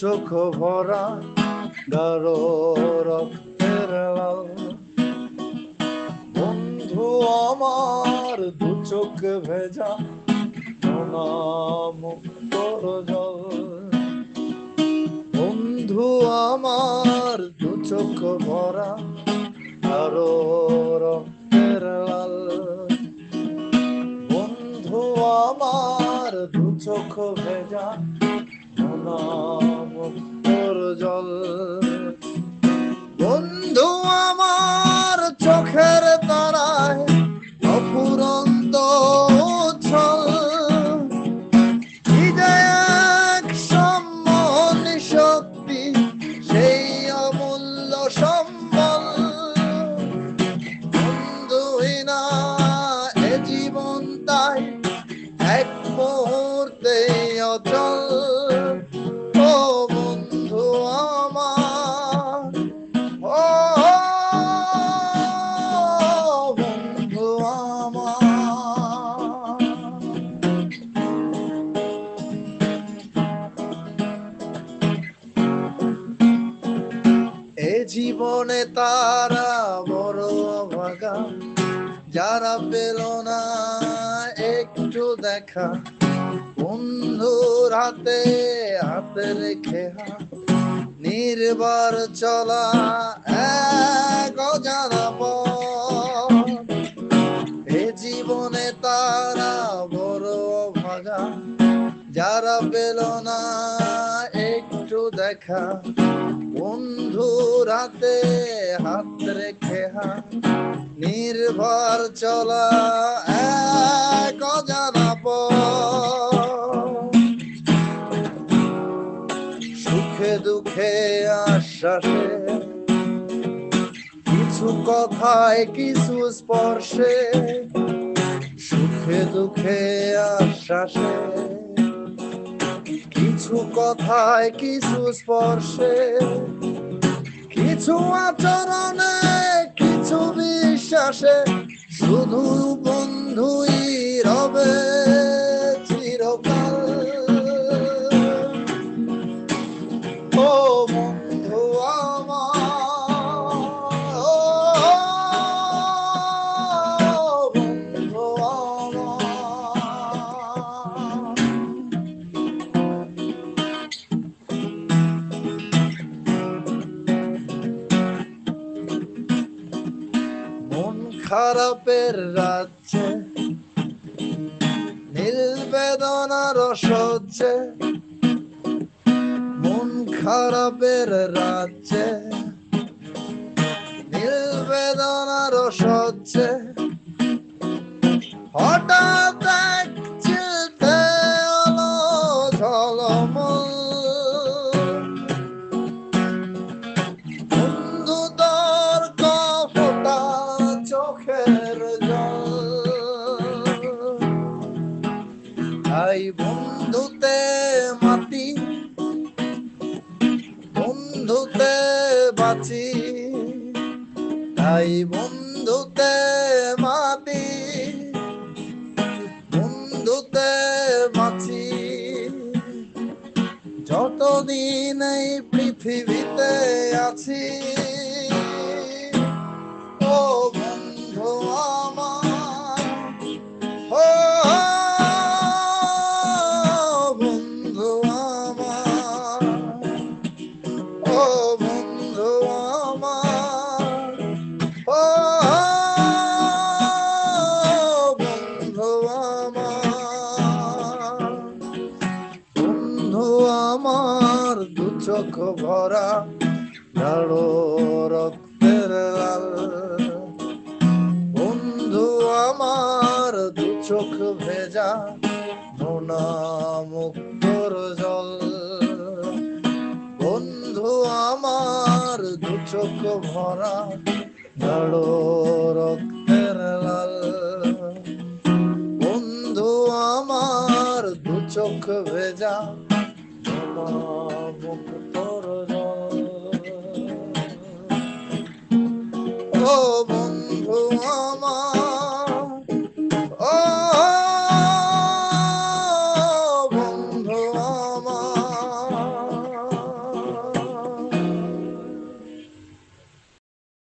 চোখ ভরা গাঢ় রক্তের লাল। বন্ধু আমার দু চোখ ভেজা নোনা মুক্তর জল। বন্ধু আমার দু চোখ ভরা গাঢ় রক্তের লাল। বন্ধু আমার দু চোখ ভেজা নোনা মুক্তর জল। বন্ধু আমার চোখের তারায় অফুরন্ত উচ্ছল। কি যে এক সম্মোহন শক্তি, সেই অমূল্য সম্বল। বন্ধুহীনা এ জীবন তাই এক মুহূর্তে অচল। ও বন্ধু আমার, ও বন্ধু আমার। এ জীবনে তারা বড় অভাগা, যারা পেল না একটু দেখা। বন্ধুর হাতে হাতে রেখে নির্বার চলা এক অজানা পথ। এ জীবনে তারা বড় ভাগা, যারা পেল না একটু দেখা। বন্ধুর হাতে হাত রেখে নির্ভর চলা এক অজানা পথ। সুখে দুঃখে আশ্বাসে, কিছু কথায় কিছু স্পর্শে। সুখে দুঃখে আশ্বাসে, কিছু কথায় কিছু স্পর্শে। কিছু আচরণে কিছু বিশ্বাসে, শুধু বন্ধুই রবে চিরকাল। ও বন্ধু আমার, ও বন্ধু আমার। মন খারাপের রাজ্যে নীল বেদনার সহ্যে। মন খারাপের রাজ্যে নীল বেদনার সহ্যে। হঠাৎ এক চিলতে আলো ঝলমল। বন্ধু তোর কপটা চোখের জল। তাই বন্ধুতে মাতি, বন্ধুতে বাঁচি। তাই বন্ধুতে মাতি, বন্ধুতে বাঁচি। যতদিন এই পৃথিবীতে আছি। ও বন্ধু আমার, ও বন্ধু আমার, ও বন্ধু আমার, ও বন্ধু আমার। বন্ধু আমার দু চোখ ভরা গাঢ় রক্তের লাল। বন্ধু আমার দু চোখ ভেজা নোনা মুক্তর জল। বন্ধু আমার দু চোখ ভরা গাঢ় রক্তের লাল। বন্ধু আমার দু চোখ ভেজা নোনা মুক্তর জল। ও বন্ধু আমার।